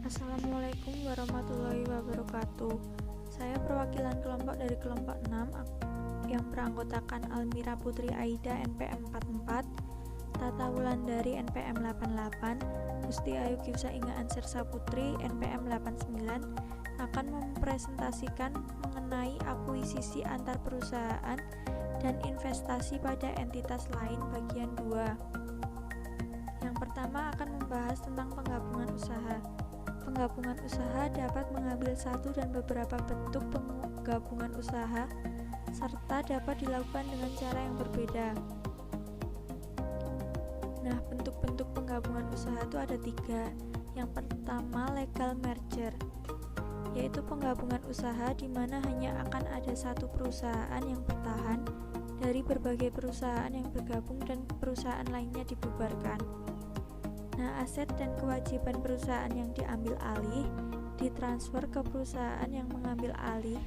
Assalamualaikum warahmatullahi wabarakatuh. Saya perwakilan kelompok dari kelompok 6 yang beranggotakan Almira Putri Aida NPM 44, Tata Wulandari NPM 88, Gusti Ayu Gifsa Inga Ansirsa Putri NPM 89 akan mempresentasikan mengenai akuisisi antar perusahaan dan investasi pada entitas lain bagian 2. Yang pertama akan membahas tentang penggabungan usaha. Penggabungan usaha dapat mengambil satu dan beberapa bentuk penggabungan usaha serta dapat dilakukan dengan cara yang berbeda. Nah, bentuk-bentuk penggabungan usaha itu ada 3. Yang pertama, legal merger, yaitu penggabungan usaha di mana hanya akan ada satu perusahaan yang bertahan dari berbagai perusahaan yang bergabung dan perusahaan lainnya dibubarkan. Nah, aset dan kewajiban perusahaan yang diambil alih ditransfer ke perusahaan yang mengambil alih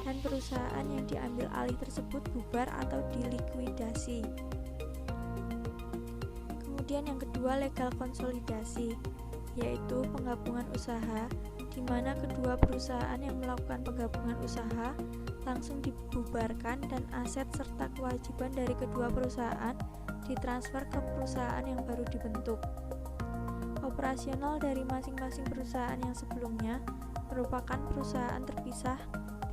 dan perusahaan yang diambil alih tersebut bubar atau dilikuidasi. Kemudian yang kedua, legal konsolidasi, yaitu penggabungan usaha di mana kedua perusahaan yang melakukan penggabungan usaha langsung dibubarkan dan aset serta kewajiban dari kedua perusahaan ditransfer ke perusahaan yang baru dibentuk. Operasional dari masing-masing perusahaan yang sebelumnya merupakan perusahaan terpisah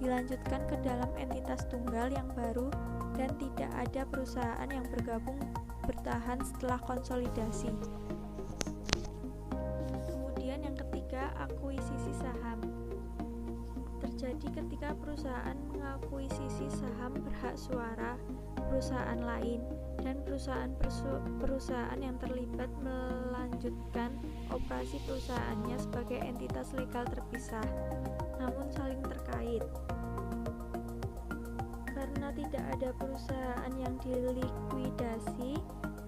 dilanjutkan ke dalam entitas tunggal yang baru dan tidak ada perusahaan yang bergabung bertahan setelah konsolidasi. Kemudian yang ketiga, akuisisi saham. Terjadi ketika perusahaan mengakuisisi saham berhak suara perusahaan lain dan perusahaan yang terlibat melanjutkan operasi perusahaannya sebagai entitas legal terpisah, namun saling terkait. Karena tidak ada perusahaan yang dilikuidasi,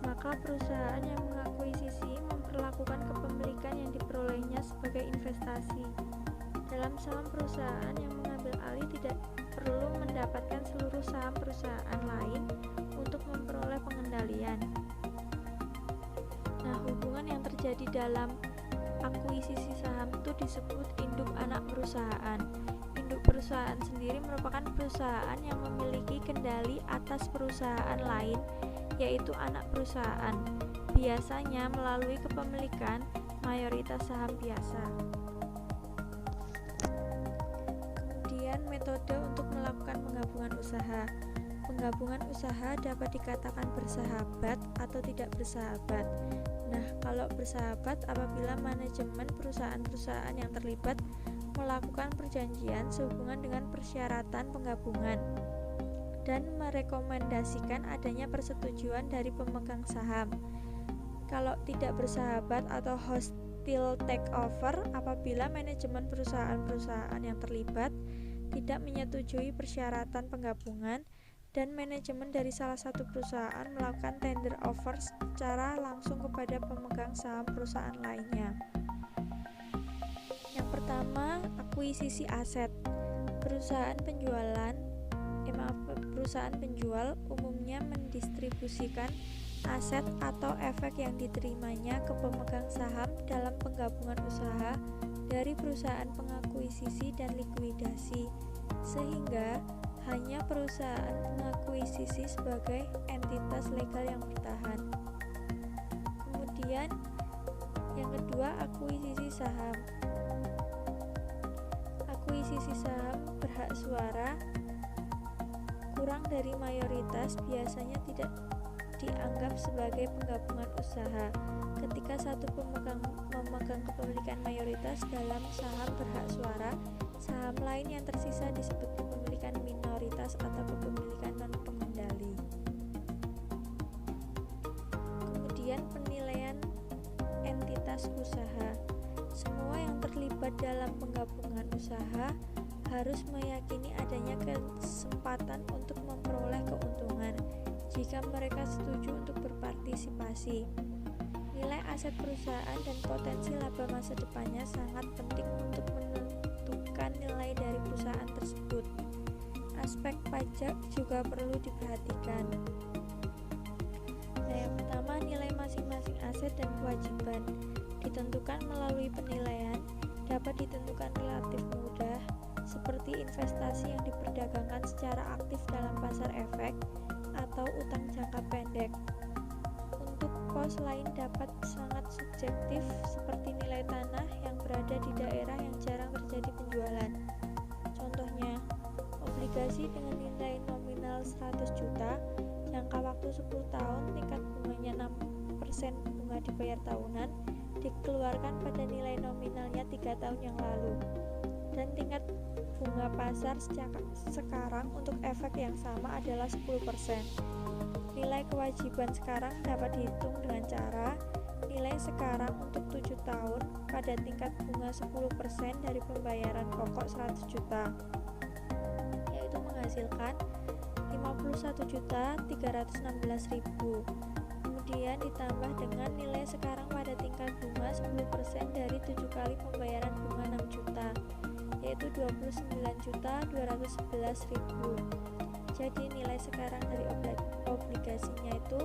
maka perusahaan yang mengakuisisi memperlakukan kepemilikan yang diperolehnya sebagai investasi. Dalam saham perusahaan yang mengambil alih tidak perlu mendapatkan seluruh saham perusahaan lain untuk memperoleh pengendalian. Nah, hubungan yang terjadi dalam akuisisi saham itu disebut induk anak perusahaan. Induk perusahaan sendiri merupakan perusahaan yang memiliki kendali atas perusahaan lain, yaitu anak perusahaan, biasanya melalui kepemilikan mayoritas saham biasa. Kemudian metode untuk melakukan penggabungan usaha. Penggabungan usaha dapat dikatakan bersahabat atau tidak bersahabat. Nah, kalau bersahabat apabila manajemen perusahaan-perusahaan yang terlibat melakukan perjanjian sehubungan dengan persyaratan penggabungan dan merekomendasikan adanya persetujuan dari pemegang saham. Kalau tidak bersahabat atau hostile takeover apabila manajemen perusahaan-perusahaan yang terlibat tidak menyetujui persyaratan penggabungan dan manajemen dari salah satu perusahaan melakukan tender offer secara langsung kepada pemegang saham perusahaan lainnya. Yang pertama, akuisisi aset. Perusahaan penjual umumnya mendistribusikan aset atau efek yang diterimanya ke pemegang saham dalam penggabungan usaha dari perusahaan pengakuisisi dan likuidasi, sehingga hanya perusahaan pengakuisisi sebagai entitas legal yang bertahan. Kemudian yang kedua, akuisisi saham. Akuisisi saham berhak suara kurang dari mayoritas biasanya tidak dianggap sebagai penggabungan usaha. Ketika satu pemegang memegang kepemilikan mayoritas dalam saham berhak suara, saham lain yang tersisa disebut kepemilikan minoritas atau kepemilikan non-pengendali. Kemudian penilaian entitas usaha. Semua yang terlibat dalam penggabungan usaha harus meyakini adanya kesempatan untuk memperoleh keuntungan jika mereka setuju untuk berpartisipasi. Nilai aset perusahaan dan potensi laba masa depannya sangat penting untuk menentukan nilai dari perusahaan tersebut. Aspek pajak juga perlu diperhatikan. Nah, yang pertama, nilai masing-masing aset dan kewajiban ditentukan melalui penilaian dapat ditentukan relatif mudah, seperti investasi yang diperdagangkan secara aktif dalam pasar efek atau utang jangka pendek. Untuk pos lain dapat sangat subjektif, seperti nilai tanah yang berada di daerah yang jarang terjadi penjualan. Contohnya, obligasi dengan nilai nominal 100 juta, jangka waktu 10 tahun, tingkat bunganya 6% bunga dibayar tahunan, dikeluarkan pada nilai nominalnya 3 tahun yang lalu, dan tingkat bunga pasar sekarang untuk efek yang sama adalah 10%. Nilai kewajiban sekarang dapat dihitung dengan cara nilai sekarang untuk 7 tahun pada tingkat bunga 10% dari pembayaran pokok 100 juta, yaitu menghasilkan 51.316.000. Kemudian ditambah dengan nilai sekarang pada tingkat bunga 10% dari 7 kali pembayaran bunga 6 juta, yaitu 29.211.000. Jadi nilai sekarang dari obligasinya itu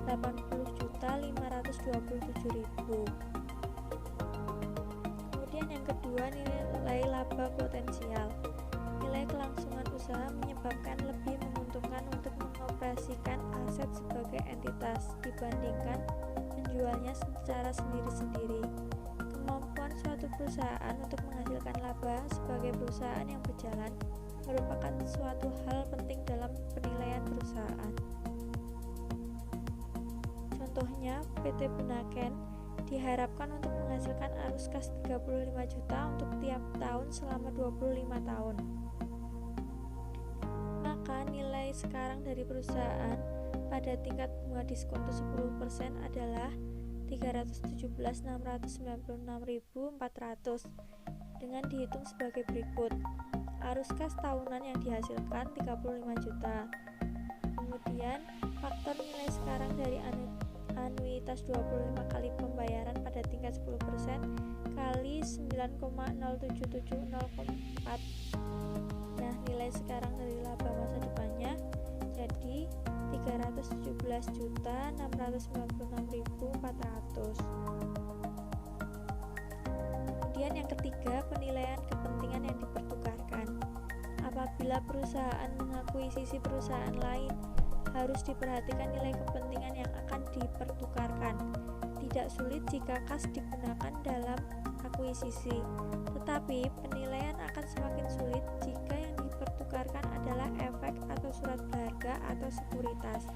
80.527.000. Kemudian yang kedua, nilai laba potensial. Nilai kelangsungan usaha menyebabkan lebih menguntungkan untuk mengoperasikan aset sebagai entitas dibandingkan menjualnya secara sendiri-sendiri. Kemampuan suatu perusahaan untuk menghasilkan laba sebagai perusahaan yang berjalan merupakan suatu hal penting dalam penilaian perusahaan. Contohnya, PT Bunaken diharapkan untuk menghasilkan arus kas 35 juta untuk tiap tahun selama 25 tahun. Maka nilai sekarang dari perusahaan pada tingkat bunga diskonto 10% adalah 317.696.400 dengan dihitung sebagai berikut. Arus kas tahunan yang dihasilkan 35 juta. Kemudian faktor nilai sekarang dari anuitas 25 kali pembayaran pada tingkat 10% kali 9,077004. Nah, nilai sekarang dari laba masa depannya jadi 317.696.400. Kemudian yang ketiga, penilaian kepentingan yang dipertukarkan. Apabila perusahaan mengakuisisi perusahaan lain, harus diperhatikan nilai kepentingan yang akan dipertukarkan. Tidak sulit jika kas digunakan dalam akuisisi, tetapi penilaian akan semakin sulit jika yang dipertukarkan adalah efek atau surat berharga atau sekuritas,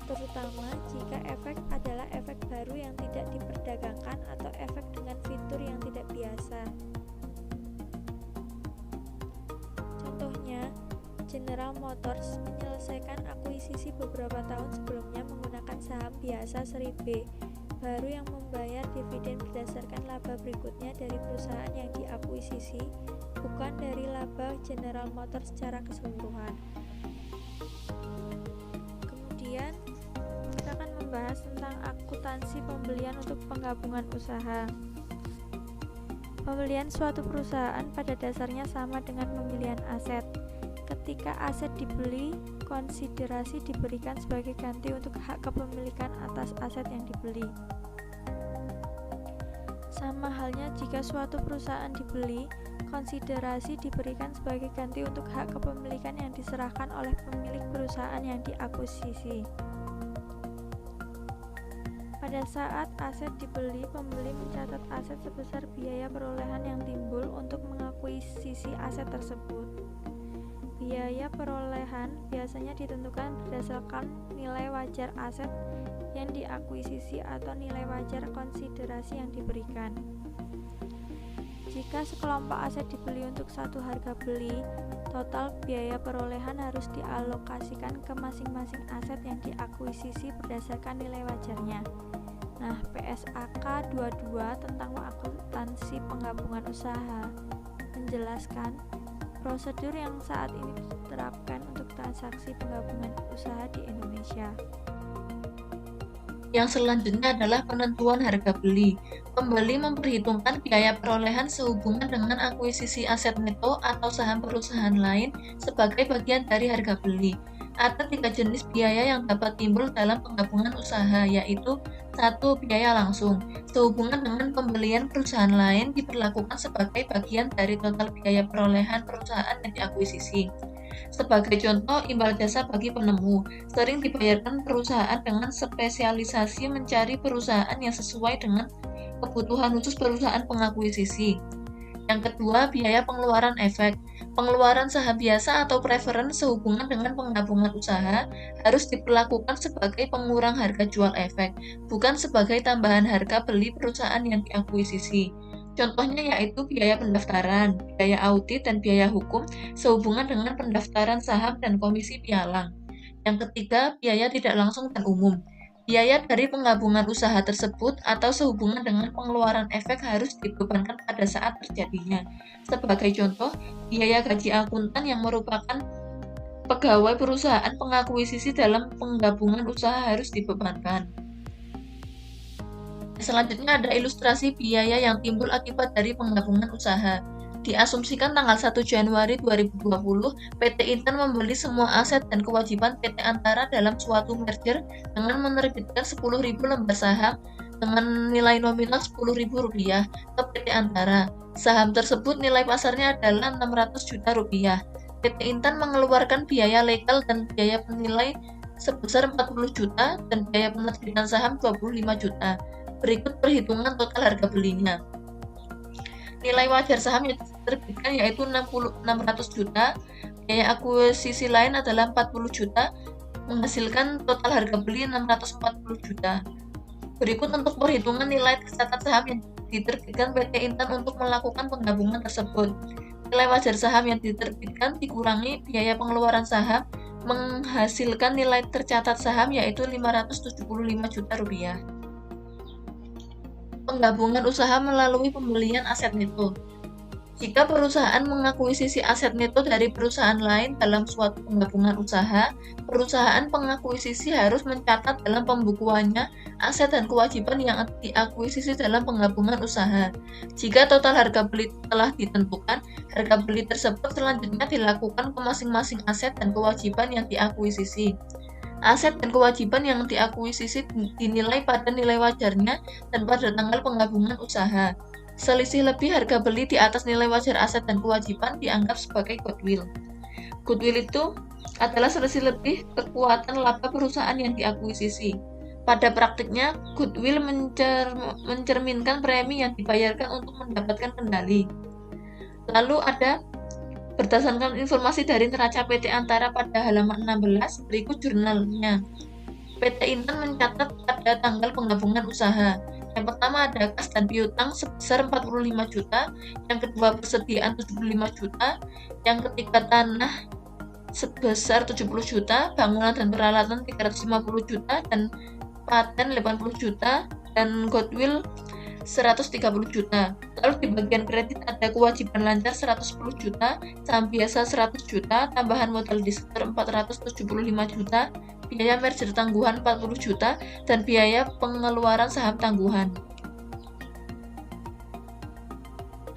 terutama jika efek adalah efek baru yang tidak diperdagangkan atau efek dengan fitur yang tidak biasa. Contohnya, General Motors menyelesaikan akuisisi beberapa tahun sebelumnya menggunakan saham biasa seri B baru yang membayar dividen berdasarkan laba berikutnya dari perusahaan yang diakuisisi, bukan dari laba General Motors secara keseluruhan. Kemudian kita akan membahas tentang akuntansi pembelian untuk penggabungan usaha. Pembelian suatu perusahaan pada dasarnya sama dengan pembelian aset. Ketika aset dibeli, konsiderasi diberikan sebagai ganti untuk hak kepemilikan atas aset yang dibeli. Sama halnya jika suatu perusahaan dibeli, konsiderasi diberikan sebagai ganti untuk hak kepemilikan yang diserahkan oleh pemilik perusahaan yang diakuisisi. Pada saat aset dibeli, pembeli mencatat aset sebesar biaya perolehan yang timbul untuk mengakuisisi aset tersebut. Biaya perolehan biasanya ditentukan berdasarkan nilai wajar aset yang diakuisisi atau nilai wajar konsiderasi yang diberikan. Jika sekelompok aset dibeli untuk satu harga beli, total biaya perolehan harus dialokasikan ke masing-masing aset yang diakuisisi berdasarkan nilai wajarnya. Nah, PSAK 22 tentang akuntansi penggabungan usaha menjelaskan prosedur yang saat ini diterapkan untuk transaksi penggabungan usaha di Indonesia. Yang selanjutnya adalah penentuan harga beli. Pembeli memperhitungkan biaya perolehan sehubungan dengan akuisisi aset neto atau saham perusahaan lain sebagai bagian dari harga beli. Ada 3 jenis biaya yang dapat timbul dalam penggabungan usaha, yaitu 1. Biaya langsung. Sehubungan dengan pembelian perusahaan lain diperlakukan sebagai bagian dari total biaya perolehan perusahaan yang diakuisisi. Sebagai contoh, imbal jasa bagi penemu sering dibayarkan perusahaan dengan spesialisasi mencari perusahaan yang sesuai dengan kebutuhan khusus perusahaan pengakuisisi. Yang kedua, biaya pengeluaran efek. Pengeluaran saham biasa atau preferen sehubungan dengan penggabungan usaha harus diperlakukan sebagai pengurang harga jual efek, bukan sebagai tambahan harga beli perusahaan yang diakuisisi. Contohnya yaitu biaya pendaftaran, biaya audit, dan biaya hukum sehubungan dengan pendaftaran saham dan komisi pialang. Yang ketiga, biaya tidak langsung dan umum. Biaya dari penggabungan usaha tersebut atau sehubungan dengan pengeluaran efek harus dibebankan pada saat terjadinya. Sebagai contoh, biaya gaji akuntan yang merupakan pegawai perusahaan pengakuisisi dalam penggabungan usaha harus dibebankan. Selanjutnya ada ilustrasi biaya yang timbul akibat dari penggabungan usaha. Diasumsikan tanggal 1 Januari 2020, PT Intan membeli semua aset dan kewajiban PT Antara dalam suatu merger dengan menerbitkan 10.000 lembar saham dengan nilai nominal Rp10.000 ke PT Antara. Saham tersebut nilai pasarnya adalah Rp600 juta. PT Intan mengeluarkan biaya legal dan biaya penilai sebesar 40 juta dan biaya penerbitan saham 25 juta. Berikut perhitungan total harga belinya. Nilai wajar saham yang diterbitkan yaitu 600 juta, biaya akuisisi lain adalah 40 juta, menghasilkan total harga beli 640 juta. Berikut untuk perhitungan nilai tercatat saham yang diterbitkan PT Intan untuk melakukan penggabungan tersebut. Nilai wajar saham yang diterbitkan dikurangi biaya pengeluaran saham, menghasilkan nilai tercatat saham yaitu Rp575 juta. Penggabungan usaha melalui pembelian aset neto. Jika perusahaan mengakuisisi aset neto dari perusahaan lain dalam suatu penggabungan usaha, perusahaan pengakuisisi harus mencatat dalam pembukuannya aset dan kewajiban yang diakuisisi dalam penggabungan usaha. Jika total harga beli telah ditentukan, harga beli tersebut selanjutnya dilakukan ke masing-masing aset dan kewajiban yang diakuisisi. Aset dan kewajiban yang diakuisisi dinilai pada nilai wajarnya dan pada tanggal penggabungan usaha. Selisih lebih harga beli di atas nilai wajar aset dan kewajiban dianggap sebagai goodwill. Goodwill itu adalah selisih lebih kekuatan laba perusahaan yang diakuisisi. Pada praktiknya, goodwill mencerminkan premi yang dibayarkan untuk mendapatkan kendali. Lalu ada berdasarkan informasi dari neraca PT Antara pada halaman 16, berikut jurnalnya. PT Intan mencatat pada tanggal penggabungan usaha. Yang pertama ada kas dan piutang sebesar 45 juta, yang kedua persediaan 75 juta, yang ketiga tanah sebesar 70 juta, bangunan dan peralatan 350 juta, dan paten 80 juta, dan goodwill 130 juta. Lalu di bagian kredit ada kewajiban lancar 110 juta, saham biasa 100 juta, tambahan modal disetor 475 juta, biaya merger tangguhan 40 juta, dan biaya pengeluaran saham tangguhan.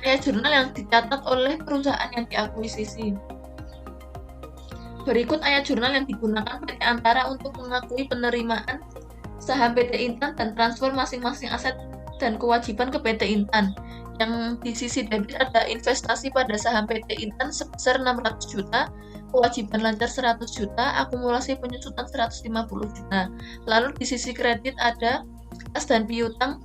Ayat jurnal yang dicatat oleh perusahaan yang diakuisisi. Berikut ayat jurnal yang digunakan PT Antara untuk mengakui penerimaan saham PT Intan dan transfer masing-masing aset dan kewajiban ke PT Intan. Yang di sisi debit ada investasi pada saham PT Intan sebesar 600 juta, kewajiban lancar 100 juta, akumulasi penyusutan 150 juta. Lalu di sisi kredit ada kas dan piutang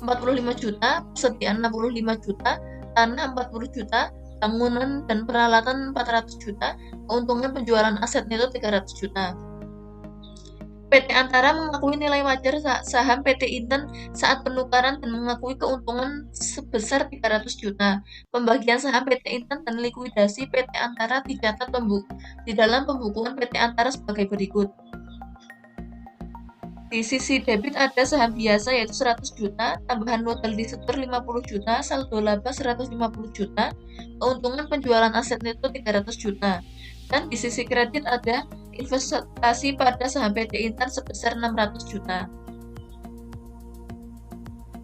45 juta, persediaan 65 juta, tanah 40 juta, bangunan dan peralatan 400 juta, keuntungan penjualan aset neto 300 juta. PT Antara mengakui nilai wajar saham PT Intan saat penukaran dan mengakui keuntungan sebesar 300 juta. Pembagian saham PT Intan dan likuidasi PT Antara dicatat di dalam pembukuan PT Antara sebagai berikut. Di sisi debit ada saham biasa yaitu 100 juta, tambahan modal disetor 50 juta, saldo laba 150 juta, keuntungan penjualan aset neto 300 juta. Dan di sisi kredit ada investasi pada saham PT Intan sebesar 600 juta.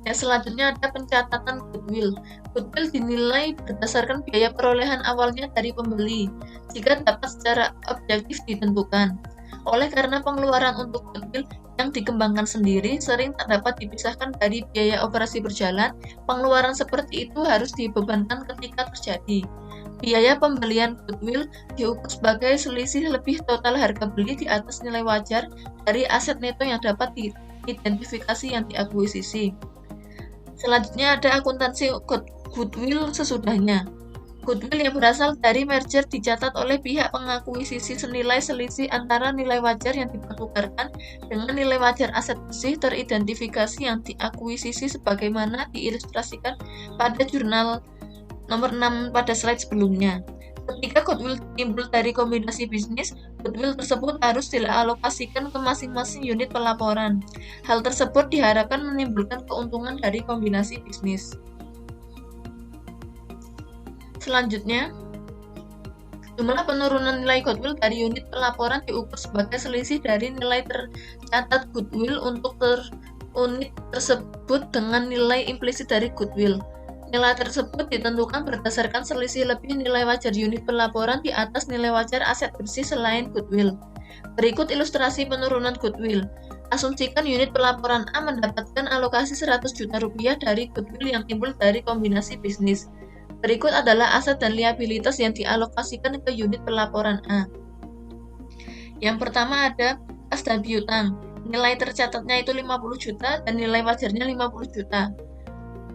Selanjutnya ada pencatatan goodwill. Goodwill dinilai berdasarkan biaya perolehan awalnya dari pembeli, jika dapat secara objektif ditentukan. Oleh karena pengeluaran untuk goodwill yang dikembangkan sendiri sering tak dapat dipisahkan dari biaya operasi berjalan. Pengeluaran seperti itu harus dibebankan ketika terjadi. Biaya pembelian goodwill diukur sebagai selisih lebih total harga beli di atas nilai wajar dari aset neto yang dapat diidentifikasi yang diakuisisi. Selanjutnya ada akuntansi goodwill sesudahnya. Goodwill yang berasal dari merger dicatat oleh pihak pengakuisisi senilai selisih antara nilai wajar yang dipertukarkan dengan nilai wajar aset bersih teridentifikasi yang diakuisisi sebagaimana diilustrasikan pada jurnal nomor 6 pada slide sebelumnya. Ketika goodwill timbul dari kombinasi bisnis, goodwill tersebut harus dialokasikan ke masing-masing unit pelaporan. Hal tersebut diharapkan menimbulkan keuntungan dari kombinasi bisnis. Selanjutnya, jumlah penurunan nilai goodwill dari unit pelaporan diukur sebagai selisih dari nilai tercatat goodwill untuk unit tersebut dengan nilai implisit dari goodwill. Nilai tersebut ditentukan berdasarkan selisih lebih nilai wajar unit pelaporan di atas nilai wajar aset bersih selain goodwill. Berikut ilustrasi penurunan goodwill. Asumsikan unit pelaporan A mendapatkan alokasi 100 juta rupiah dari goodwill yang timbul dari kombinasi bisnis. Berikut adalah aset dan liabilitas yang dialokasikan ke unit pelaporan A. Yang pertama ada kas dan piutang. Nilai tercatatnya itu 50 juta dan nilai wajarnya 50 juta.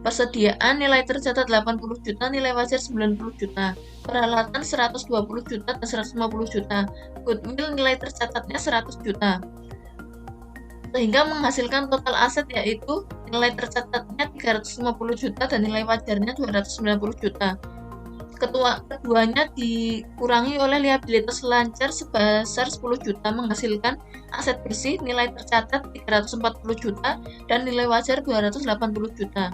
Persediaan nilai tercatat 80 juta, nilai wajar 90 juta. Peralatan 120 juta dan 150 juta. Goodwill nilai tercatatnya 100 juta. Sehingga menghasilkan total aset yaitu nilai tercatatnya 350 juta dan nilai wajarnya 290 juta. Keduanya dikurangi oleh liabilitas lancar sebesar 10 juta menghasilkan aset bersih nilai tercatat 340 juta dan nilai wajar 280 juta.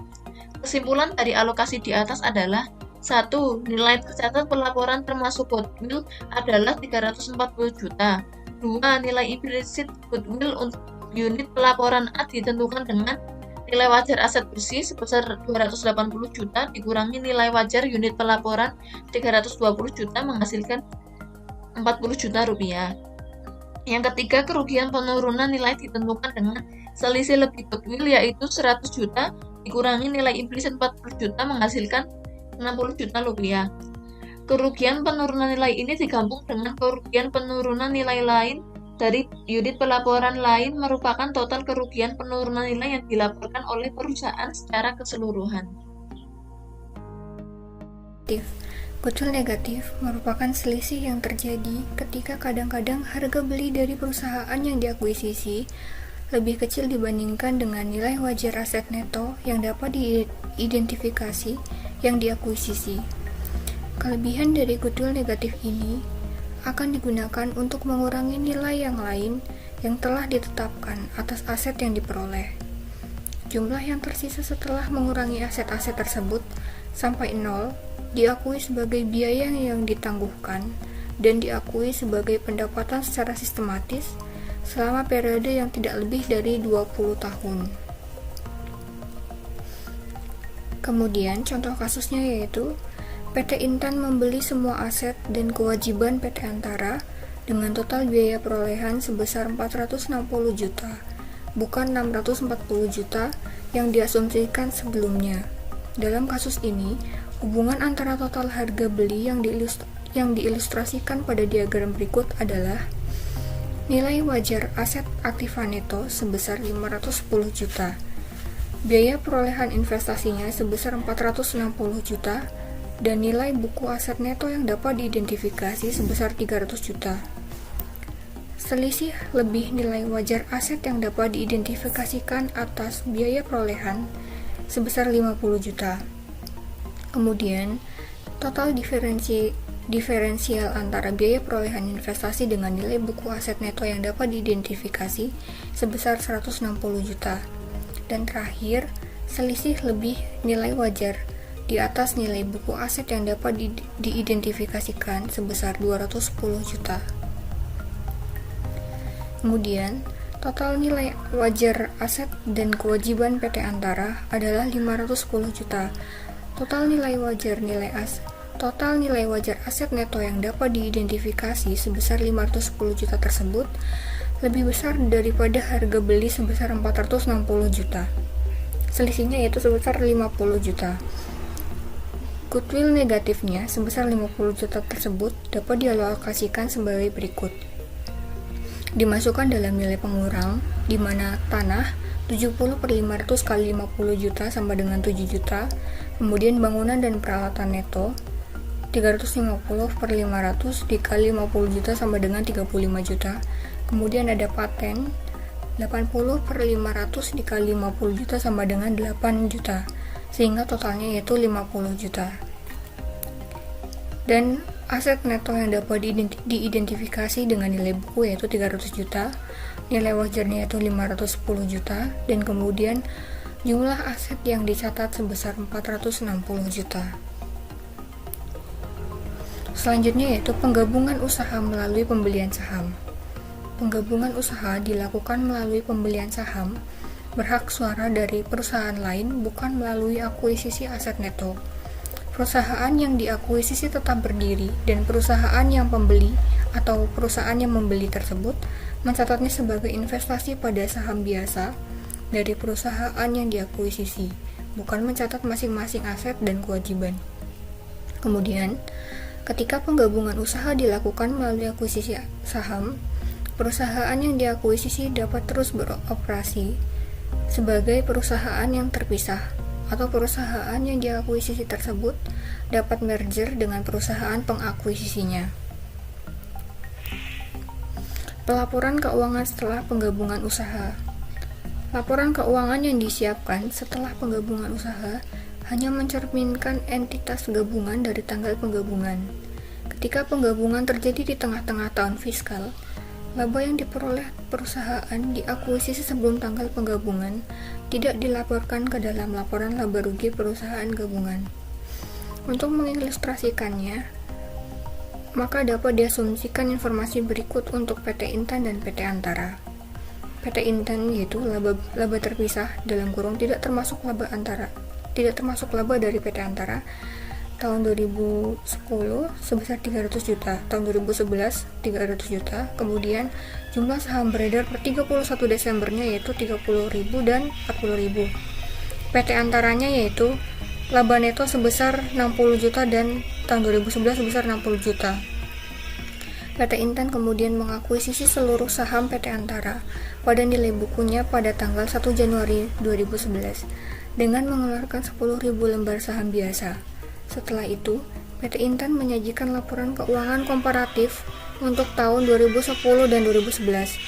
Kesimpulan dari alokasi di atas adalah 1. Nilai tercatat pelaporan termasuk goodwill adalah 340 juta. 2. Nilai implisit goodwill untuk unit pelaporan A ditentukan dengan nilai wajar aset bersih sebesar 280 juta dikurangi nilai wajar unit pelaporan 320 juta menghasilkan 40 juta rupiah. Yang ketiga, kerugian penurunan nilai ditentukan dengan selisih lebih goodwill yaitu 100 juta dikurangi nilai implisit 40 juta menghasilkan 60 juta rupiah. Kerugian penurunan nilai ini digabung dengan kerugian penurunan nilai lain dari unit pelaporan lain merupakan total kerugian penurunan nilai yang dilaporkan oleh perusahaan secara keseluruhan. Goodwill negatif merupakan selisih yang terjadi ketika kadang-kadang harga beli dari perusahaan yang diakuisisi lebih kecil dibandingkan dengan nilai wajar aset neto yang dapat diidentifikasi yang diakuisisi. Kelebihan dari goodwill negatif ini akan digunakan untuk mengurangi nilai yang lain yang telah ditetapkan atas aset yang diperoleh. Jumlah yang tersisa setelah mengurangi aset-aset tersebut sampai nol diakui sebagai biaya yang ditangguhkan dan diakui sebagai pendapatan secara sistematis selama periode yang tidak lebih dari 20 tahun. Kemudian contoh kasusnya yaitu PT Intan membeli semua aset dan kewajiban PT Antara dengan total biaya perolehan sebesar 460 juta, bukan 640 juta yang diasumsikan sebelumnya. Dalam kasus ini, hubungan antara total harga beli yang diilustrasikan pada diagram berikut adalah nilai wajar aset aktiva neto sebesar 510 juta, biaya perolehan investasinya sebesar 460 juta, dan nilai buku aset neto yang dapat diidentifikasi sebesar 300 juta. Selisih lebih nilai wajar aset yang dapat diidentifikasikan atas biaya perolehan sebesar 50 juta. Kemudian, total diferensial antara biaya perolehan investasi dengan nilai buku aset neto yang dapat diidentifikasi sebesar 160 juta. Dan terakhir, selisih lebih nilai wajar di atas nilai buku aset yang dapat diidentifikasikan sebesar 210 juta. Kemudian, total nilai wajar aset dan kewajiban PT Antara adalah 510 juta. Total nilai wajar aset neto yang dapat diidentifikasi sebesar 510 juta tersebut lebih besar daripada harga beli sebesar 460 juta. Selisihnya yaitu sebesar 50 juta. Goodwill negatifnya sebesar 50 juta tersebut dapat dialokasikan sebagai berikut. Dimasukkan dalam nilai pengurang, di mana tanah 70/500 kali 50 juta sama dengan 7 juta, kemudian bangunan dan peralatan neto 350/500 dikali 50 juta sama dengan 35 juta, kemudian ada paten 80/500 dikali 50 juta sama dengan 8 juta, sehingga totalnya yaitu 50 juta. Dan aset neto yang dapat diidentifikasi dengan nilai buku yaitu 300 juta, nilai wajarnya yaitu 510 juta, dan kemudian jumlah aset yang dicatat sebesar 460 juta. Selanjutnya yaitu penggabungan usaha melalui pembelian saham. Penggabungan usaha dilakukan melalui pembelian saham berhak suara dari perusahaan lain, bukan melalui akuisisi aset neto. Perusahaan yang diakuisisi tetap berdiri, dan perusahaan yang pembeli atau perusahaan yang membeli tersebut mencatatnya sebagai investasi pada saham biasa dari perusahaan yang diakuisisi, bukan mencatat masing-masing aset dan kewajiban. Kemudian, ketika penggabungan usaha dilakukan melalui akuisisi saham, perusahaan yang diakuisisi dapat terus beroperasi sebagai perusahaan yang terpisah, atau perusahaan yang diakuisisi tersebut dapat merger dengan perusahaan pengakuisisinya. Pelaporan keuangan setelah penggabungan usaha. Laporan keuangan yang disiapkan setelah penggabungan usaha hanya mencerminkan entitas gabungan dari tanggal penggabungan. Ketika penggabungan terjadi di tengah-tengah tahun fiskal, laba yang diperoleh perusahaan diakuisisi sebelum tanggal penggabungan tidak dilaporkan ke dalam laporan laba rugi perusahaan gabungan. Untuk mengilustrasikannya, maka dapat diasumsikan informasi berikut untuk PT Intan dan PT Antara. PT Intan yaitu laba terpisah dalam kurung tidak termasuk laba dari PT Antara tahun 2010 sebesar 300 juta, tahun 2011 300 juta, kemudian jumlah saham beredar per 31 Desembernya yaitu 30.000 dan 40.000. PT Antaranya yaitu laba neto sebesar 60 juta dan tahun 2011 sebesar 60 juta. PT Intan kemudian mengakuisisi seluruh saham PT Antara pada nilai bukunya pada tanggal 1 Januari 2011 dengan mengeluarkan 10.000 lembar saham biasa. Setelah itu, PT Intan menyajikan laporan keuangan komparatif untuk tahun 2010 dan 2011.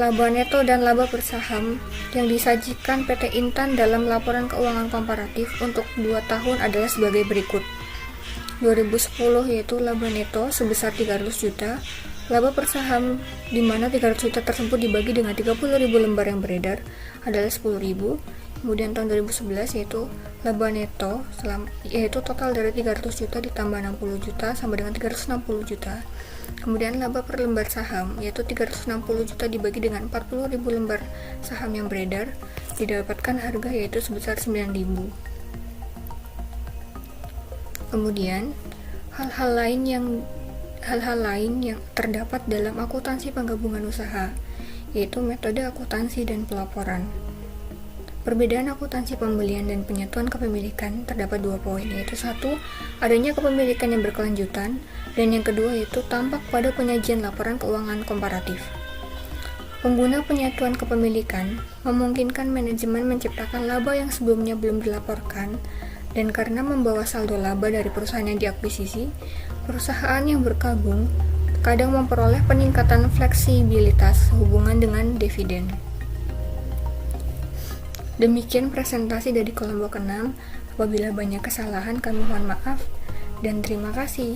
Laba neto dan laba per saham yang disajikan PT Intan dalam laporan keuangan komparatif untuk 2 tahun adalah sebagai berikut. 2010 yaitu laba neto sebesar 300 juta, laba per saham di mana 300 juta tersebut dibagi dengan 30.000 lembar yang beredar adalah 10.000. Kemudian tahun 2011 yaitu laba neto yaitu total dari 300 juta ditambah 60 juta sama dengan 360 juta. Kemudian laba per lembar saham yaitu 360 juta dibagi dengan 40.000 lembar saham yang beredar didapatkan harga yaitu sebesar 9.000. Kemudian hal-hal lain yang terdapat dalam akuntansi penggabungan usaha yaitu metode akuntansi dan pelaporan. Perbedaan akuntansi pembelian dan penyatuan kepemilikan terdapat 2 poin, yaitu 1. Adanya kepemilikan yang berkelanjutan, dan yang kedua yaitu tampak pada penyajian laporan keuangan komparatif. Pengguna penyatuan kepemilikan memungkinkan manajemen menciptakan laba yang sebelumnya belum dilaporkan, dan karena membawa saldo laba dari perusahaan yang diakuisisi, perusahaan yang berkabung kadang memperoleh peningkatan fleksibilitas hubungan dengan dividen. Demikian presentasi dari kelompok 6. Apabila banyak kesalahan, kami mohon maaf dan terima kasih.